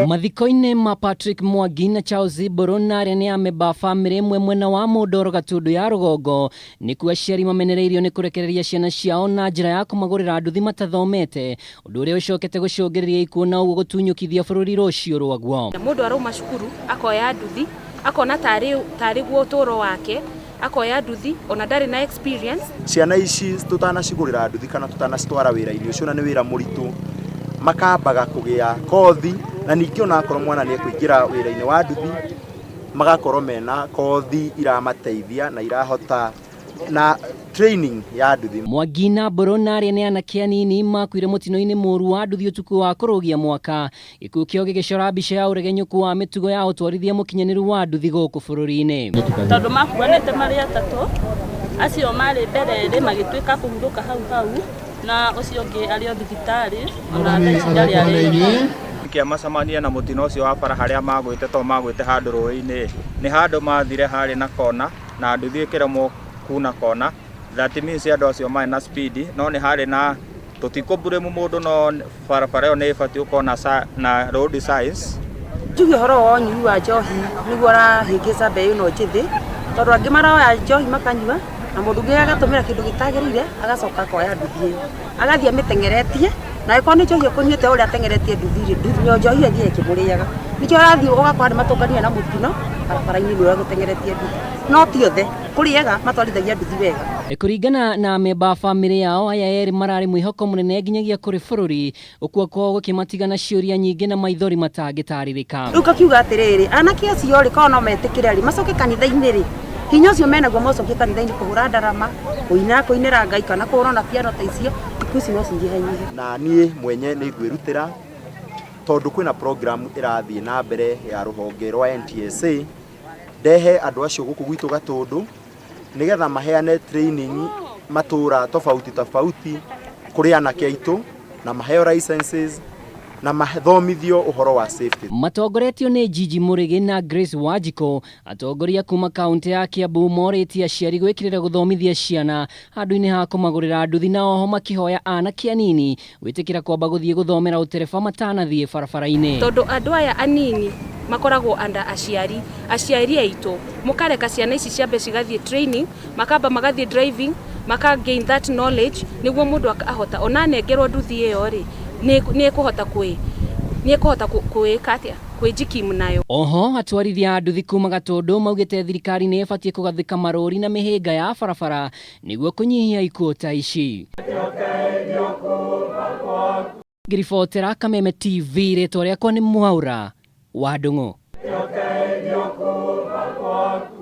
Mathiko-ini ma Patrick Mwangi na Charles Borona aria ni ameba family imwe mwena wa Mundoro Gatundu ya Rugongo ni kuo aciari mamenereirio ni kurekereria ciana ciao na njira ya kumagurira nduthi matathomete undu uria ucokete gucungiriria ikuũ na uguo gutunyukithia bururi rucio rwaguo. Mundu arauma cukuru akoya nduthi akona tari guo uturo wake akoya nduthi ona ndari na experience. Ciana ici tutanacigurira nduthi kana tutanacitwara wira-ini ucio na ni wira muritu makambaga kugia kothi na ningĩ ona akorwo mwana nĩ ekũingĩra wĩra-inĩ wa nduthi magakorwo mena kothi iramateithia na irahota na training ya nduthi. Mwangi na Borona aria ni anake anini makuire mutino-ini mũru wa nduthi utuku wa kurugia mwaka ikuũ kĩo gĩgĩcora mbica ya Uregenyuku wa mitugo ya Atwarithia mũkinyanĩru wa nduthi gũkũ bũrũri-inĩ. Tondũ makuanĩte marĩ atatũ acio marĩ mbere magĩtuĩka kũhurũka hau na ucio ũngĩ arĩ thibitarĩ ona ndari arĩ kiamacamania na mutino ucio wa bara haria magwĩte handũ rũĩ-inĩ nĩ handũ mathire harĩ na kona na nduthi ĩkĩremwo kuna kona. That means andũ acio marĩ na speed no nĩ harĩ na tũtikũmbũrĩmu mũndũ no barabara ĩyo nĩ ĩbatiĩ gũkorwo na road signs. Njuge ũhoro wa ũnyui wa njohi nĩguo ũrahĩngĩca mbeũ ĩno njĩthĩ tondũ angĩ maroya njohi makanyua na mũndũ ũngĩ agatumĩra kĩndũ gĩtagĩrĩire agacoka akoya nduthi agathiĩ amĩtengeretie na ĩkorwo nĩ njohi ũkũnyuĩte ũrĩa atengeretie nduthi njohi ĩngĩ ĩkĩmũrĩaga nĩkĩo ũrathiĩ ũgakora nĩ matũngania na mũtino barabara-inĩ ũrĩa gũtengeretie nduthi no ti othe kũrĩega matwarithagia nduthi wega. Kuringana na memba family yao aya erĩ mararĩ mwĩhoko mũnene nginyagia kũrĩ bũrũri ũkuo kwao gũkĩmatigana ciũria nyingĩ na maithori matangĩtarĩrĩka. Rĩu kakiuga atĩrĩrĩ anake acio rĩ korwo no metĩkĩre rĩ macoke kanitha-inĩ rĩ hinya ũcio menaguo macokie kanitha-inĩ kũhũra ndarama kũinĩra Ngai kana kũhũra na piano ta icio ikuũ no cinyihanyihe. Na niĩ mwenye nĩ ngwĩrutĩra tondũ kwĩna program ĩrathiĩ na mbere ya rũhonge rwa NTSA ndehe andũ acio gũkũ gwitũ Gatundu nigetha maheane training matũra tofauti kũrĩ anake aitũ na maheo licenses na mathomithio uhoro wa safety. Matongoretio ni Jiji Murigi na Grace Wajiko atongoria kuma kaunti ya Kiambu morĩtie aciari gwĩkĩrĩra gũthomithia ciana handũ-inĩ ha kũmagũrĩra nduthi na oho makihoya anake anini gwĩtĩkĩra kwamba gũthiĩ gũthomera ũtereba matanathiĩ barabara-inĩ. Tondũ andũ aya anini makoragwo anda aciari aitũ mũkareka ciana ici ciambe cigathiĩ training makamba magathiĩ driving gain that knowledge nĩguo mũndũ ahota ona nengerwo nduthi ĩyo rĩ nĩ ekũhota kwĩka atĩa kwĩjikimu nayo. Oho atwarithia nduthi kuma Gatundu maugĩte thirikari nĩ ĩbatiĩ kũgathĩka marũri na mĩhĩnga ya barabara nĩguo kũnyihia ikuũ ta ici. Ngiribotera Kameme TV rĩtwa rĩakwa nĩ Mwaura wa Ndung'u.